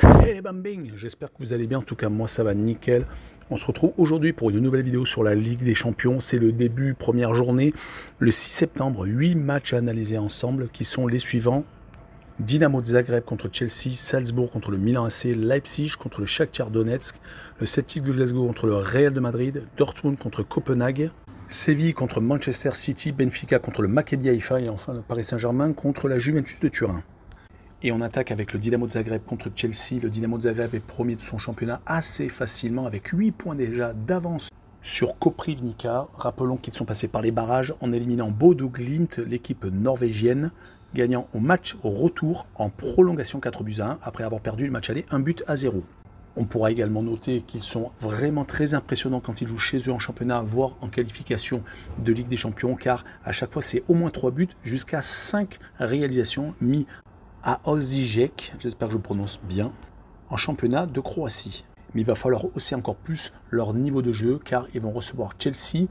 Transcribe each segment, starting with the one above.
Hey bambing, j'espère que vous allez bien, en tout cas moi ça va nickel. On se retrouve aujourd'hui pour une nouvelle vidéo sur la Ligue des Champions. C'est le début, première journée, le 6 septembre, 8 matchs à analyser ensemble qui sont les suivants. Dynamo de Zagreb contre Chelsea, Salzbourg contre le Milan AC, Leipzig contre le Shakhtar Donetsk, le Celtic de Glasgow contre le Real de Madrid, Dortmund contre Copenhague, Séville contre Manchester City, Benfica contre le Maccabi Haïfa et enfin le Paris Saint-Germain contre la Juventus de Turin. Et on attaque avec le Dynamo de Zagreb contre Chelsea. Le Dynamo de Zagreb est premier de son championnat assez facilement avec 8 points déjà d'avance sur Koprivnica. Rappelons qu'ils sont passés par les barrages en éliminant Bodo Glimt, l'équipe norvégienne, gagnant au match au retour en prolongation 4-1 après avoir perdu le match aller 1-0. On pourra également noter qu'ils sont vraiment très impressionnants quand ils jouent chez eux en championnat, voire en qualification de Ligue des Champions, car à chaque fois c'est au moins 3 buts, jusqu'à 5 réalisations mis à Osijek, j'espère que je prononce bien, en championnat de Croatie. Mais il va falloir hausser encore plus leur niveau de jeu car ils vont recevoir Chelsea.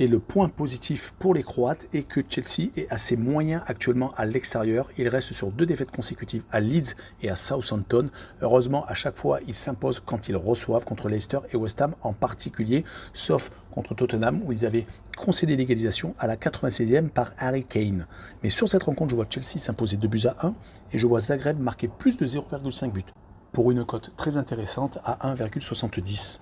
Et le point positif pour les Croates est que Chelsea est assez moyen actuellement à l'extérieur. Il reste sur 2 défaites consécutives à Leeds et à Southampton. Heureusement, à chaque fois, ils s'imposent quand ils reçoivent contre Leicester et West Ham en particulier, sauf contre Tottenham où ils avaient concédé l'égalisation à la 96e par Harry Kane. Mais sur cette rencontre, je vois Chelsea s'imposer 2-1 et je vois Zagreb marquer plus de 0,5 buts pour une cote très intéressante à 1,70.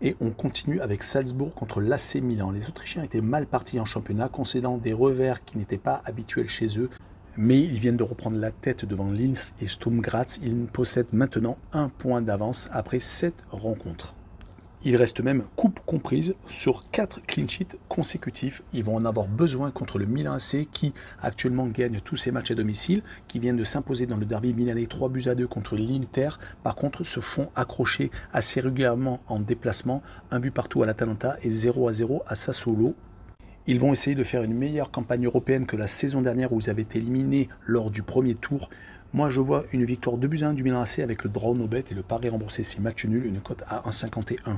Et on continue avec Salzbourg contre l'AC Milan. Les Autrichiens étaient mal partis en championnat, concédant des revers qui n'étaient pas habituels chez eux. Mais ils viennent de reprendre la tête devant Linz et Sturm Graz. Ils possèdent maintenant 1 point d'avance après 7 rencontres. Il reste même coupe comprise sur 4 clean sheets consécutifs. Ils vont en avoir besoin contre le Milan AC qui actuellement gagne tous ses matchs à domicile, qui viennent de s'imposer dans le derby milanais 3-2 contre l'Inter. Par contre, se font accrocher assez régulièrement en déplacement, 1 but partout à l'Atalanta et 0-0 à Sassuolo. Ils vont essayer de faire une meilleure campagne européenne que la saison dernière où ils avaient été éliminés lors du premier tour. Moi, je vois une victoire 2-1 du Milan AC avec le draw no bet et le pari remboursé si match nul, une cote à 1,51.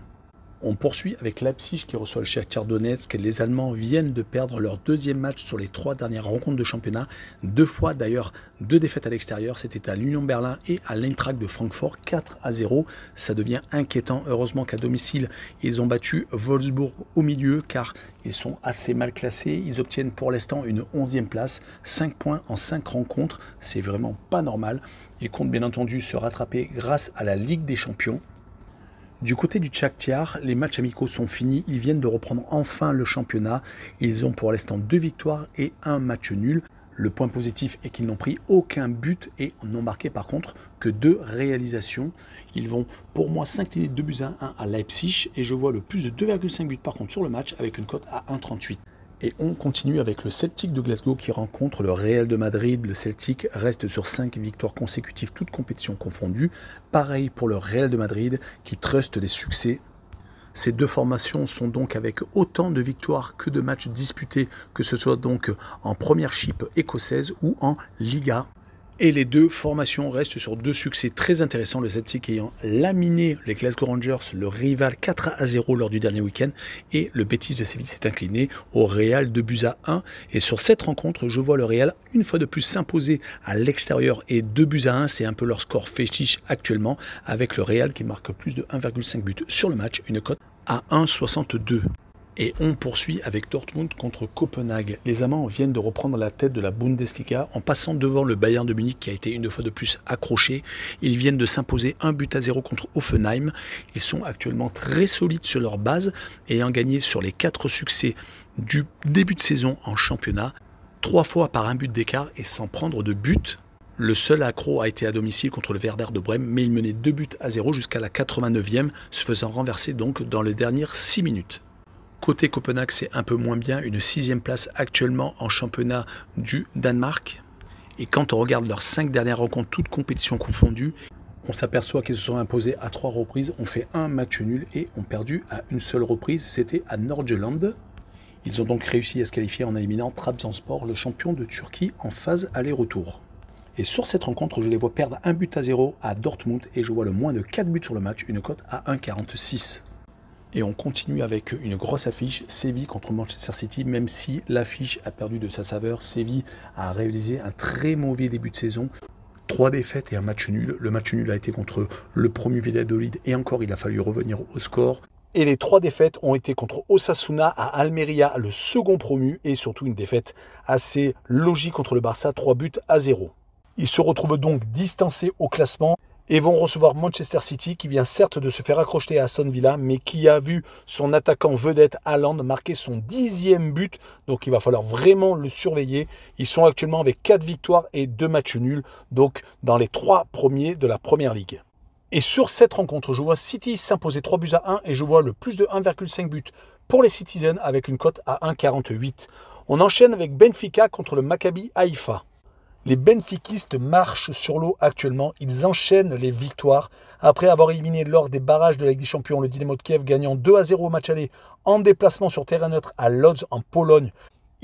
On poursuit avec Leipzig qui reçoit le Shakhtar Donetsk. Les Allemands viennent de perdre leur 2e match sur les 3 dernières rencontres de championnat. 2 fois d'ailleurs, 2 défaites à l'extérieur. C'était à l'Union Berlin et à l'Eintracht de Francfort, 4-0. Ça devient inquiétant. Heureusement qu'à domicile, ils ont battu Wolfsburg au milieu car ils sont assez mal classés. Ils obtiennent pour l'instant une 11e place, 5 points en 5 rencontres. C'est vraiment pas normal. Ils comptent bien entendu se rattraper grâce à la Ligue des Champions. Du côté du Shakhtar, les matchs amicaux sont finis. Ils viennent de reprendre enfin le championnat. Ils ont pour l'instant 2 victoires et 1 match nul. Le point positif est qu'ils n'ont pris aucun but et n'ont marqué par contre que 2 réalisations. Ils vont pour moi s'incliner 2-1 à Leipzig et je vois le plus de 2,5 buts par contre sur le match avec une cote à 1,38. Et on continue avec le Celtic de Glasgow qui rencontre le Real de Madrid. Le Celtic reste sur 5 victoires consécutives, toutes compétitions confondues. Pareil pour le Real de Madrid qui truste les succès. Ces 2 formations sont donc avec autant de victoires que de matchs disputés, que ce soit donc en Premiership écossaise ou en Liga. Et les 2 formations restent sur 2 succès très intéressants, le Celtic ayant laminé les Glasgow Rangers, le rival 4-0 lors du dernier week-end, et le Betis de Séville s'est incliné au Real 2-1. Et sur cette rencontre, je vois le Real une fois de plus s'imposer à l'extérieur et 2-1, c'est un peu leur score fétiche actuellement, avec le Real qui marque plus de 1,5 buts sur le match, une cote à 1,62. Et on poursuit avec Dortmund contre Copenhague. Les Allemands viennent de reprendre la tête de la Bundesliga en passant devant le Bayern de Munich qui a été une fois de plus accroché. Ils viennent de s'imposer 1-0 contre Hoffenheim. Ils sont actuellement très solides sur leur base, ayant gagné sur les 4 succès du début de saison en championnat, 3 fois par 1 but d'écart et sans prendre de but. Le seul accro a été à domicile contre le Werder de Brême, mais il menait 2-0 jusqu'à la 89e, se faisant renverser donc dans les dernières 6 minutes. Côté Copenhague, c'est un peu moins bien, une 6e place actuellement en championnat du Danemark. Et quand on regarde leurs 5 dernières rencontres, toutes compétitions confondues, on s'aperçoit qu'ils se sont imposés à 3 reprises, ont fait un match nul et ont perdu à une seule reprise, c'était à Nordjylland. Ils ont donc réussi à se qualifier en éliminant Trabzonspor, le champion de Turquie, en phase aller-retour. Et sur cette rencontre, je les vois perdre 1-0 à Dortmund et je vois le moins de 4 buts sur le match, une cote à 1,46. Et on continue avec une grosse affiche, Séville contre Manchester City, même si l'affiche a perdu de sa saveur. Séville a réalisé un très mauvais début de saison. 3 défaites et un match nul. Le match nul a été contre le promu Valladolid et encore il a fallu revenir au score. Et les 3 défaites ont été contre Osasuna à Almeria, le second promu, et surtout une défaite assez logique contre le Barça, 3-0. Ils se retrouvent donc distancés au classement et vont recevoir Manchester City qui vient certes de se faire accrocher à Aston Villa, mais qui a vu son attaquant vedette Haaland marquer son 10e but. Donc il va falloir vraiment le surveiller. Ils sont actuellement avec 4 victoires et 2 matchs nuls, donc dans les 3 premiers de la Première Ligue. Et sur cette rencontre, je vois City s'imposer 3-1 et je vois le plus de 1,5 but pour les Citizens avec une cote à 1,48. On enchaîne avec Benfica contre le Maccabi Haïfa. Les benfiquistes marchent sur l'eau actuellement, ils enchaînent les victoires après avoir éliminé lors des barrages de la Ligue des Champions le Dynamo de Kiev gagnant 2-0 au match aller en déplacement sur terrain neutre à Lodz en Pologne.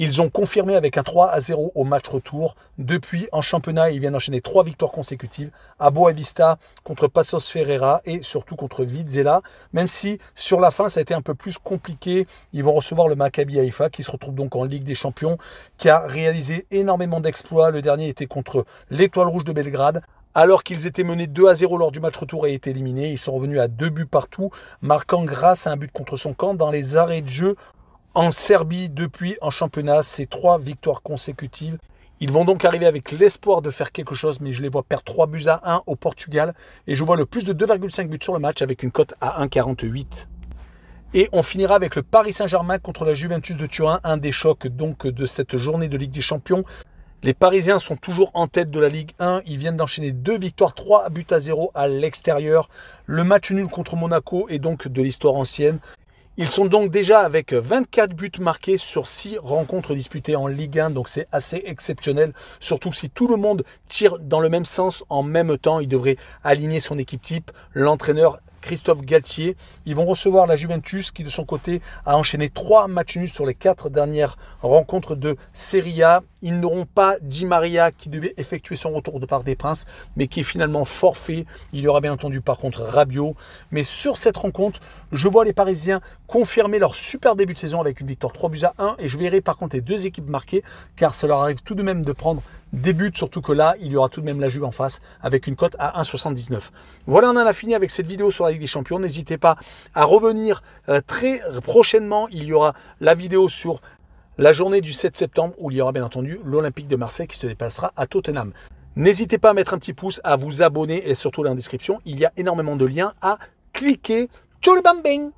Ils ont confirmé avec un 3-0 au match retour. Depuis, en championnat, ils viennent d'enchaîner 3 victoires consécutives à Boavista contre Passos Ferreira et surtout contre Vizela. Même si sur la fin, ça a été un peu plus compliqué. Ils vont recevoir le Maccabi Haïfa qui se retrouve donc en Ligue des Champions, qui a réalisé énormément d'exploits. Le dernier était contre l'Étoile Rouge de Belgrade. Alors qu'ils étaient menés 2-0 lors du match retour et étaient éliminés, ils sont revenus à 2 buts partout, marquant grâce à un but contre son camp dans les arrêts de jeu. En Serbie, depuis en championnat, c'est 3 victoires consécutives. Ils vont donc arriver avec l'espoir de faire quelque chose, mais je les vois perdre 3-1 au Portugal. Et je vois le plus de 2,5 buts sur le match avec une cote à 1,48. Et on finira avec le Paris Saint-Germain contre la Juventus de Turin, un des chocs donc de cette journée de Ligue des Champions. Les Parisiens sont toujours en tête de la Ligue 1. Ils viennent d'enchaîner 2 victoires, 3-0 à l'extérieur. Le match nul contre Monaco est donc de l'histoire ancienne. Ils sont donc déjà avec 24 buts marqués sur 6 rencontres disputées en Ligue 1. Donc c'est assez exceptionnel. Surtout si tout le monde tire dans le même sens en même temps. Il devrait aligner son équipe type. L'entraîneur Christophe Galtier. Ils vont recevoir la Juventus qui de son côté a enchaîné 3 matchs nuls sur les 4 dernières rencontres de Serie A. Ils n'auront pas Di Maria qui devait effectuer son retour de Parc des Princes mais qui est finalement forfait. Il y aura bien entendu par contre Rabiot. Mais sur cette rencontre, je vois les Parisiens confirmer leur super début de saison avec une victoire 3-1 et je verrai par contre les 2 équipes marquées car ça leur arrive tout de même de prendre des buts, surtout que là, il y aura tout de même la Juve en face avec une cote à 1,79. Voilà, on en a fini avec cette vidéo sur la Ligue des Champions. N'hésitez pas à revenir très prochainement. Il y aura la vidéo sur la journée du 7 septembre où il y aura bien entendu l'Olympique de Marseille qui se déplacera à Tottenham. N'hésitez pas à mettre un petit pouce, à vous abonner et surtout dans la description, il y a énormément de liens à cliquer. Tchou le bambing!